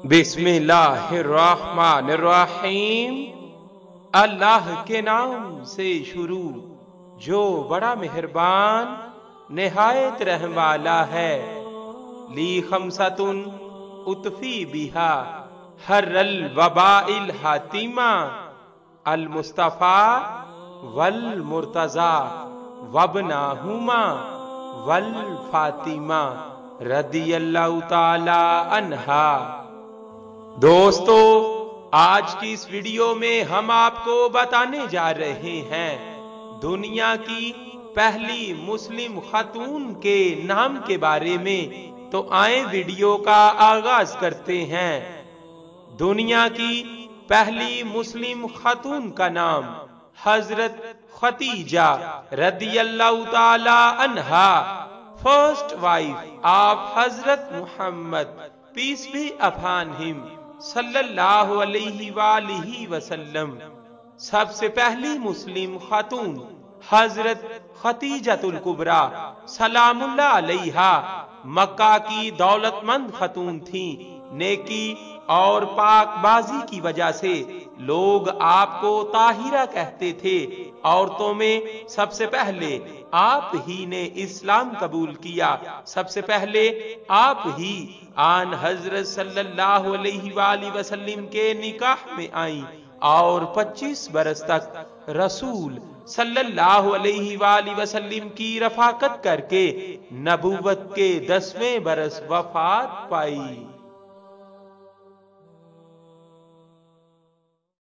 बिस्मिल्लाहिर्रहमानिर्रहीम। अल्लाह के नाम से शुरू जो बड़ा मेहरबान निहायत रहम वाला है। ली खमसतुन उतफी बिहा हर्रल वबाइल हातिमा अल मुस्तफा वल मुर्तजा वबनाहुमा वल फातिमा रदियल्लाहु ताला अन्हा। दोस्तों, आज की इस वीडियो में हम आपको बताने जा रहे हैं दुनिया की पहली मुस्लिम खातून के नाम के बारे में। तो आए वीडियो का आगाज करते हैं। दुनिया की पहली मुस्लिम खातून का नाम हजरत खतीजा रदियल्लाहु ताला अन्हा, फर्स्ट वाइफ ऑफ हजरत Muhammad peace be upon him सल्लल्लाहु अलैहि वसल्लम। सबसे पहली मुस्लिम खातून हजरत खतीजतुल कुबरा सलामुल्लाह अलैहा मक्का की दौलतमंद खातून थी। नेकी और पाकबाजी की वजह से लोग आपको ताहिरा कहते थे। औरतों में सबसे पहले आप ही ने इस्लाम कबूल किया। सबसे पहले आप ही आन हजरत सल्लल्लाहु अलैहि वसल्लम के निकाह में आई और 25 बरस तक रसूल सल्लल्लाहु अलैहि वसल्लम की रफाकत करके नबूवत के 10वें बरस वफात पाई।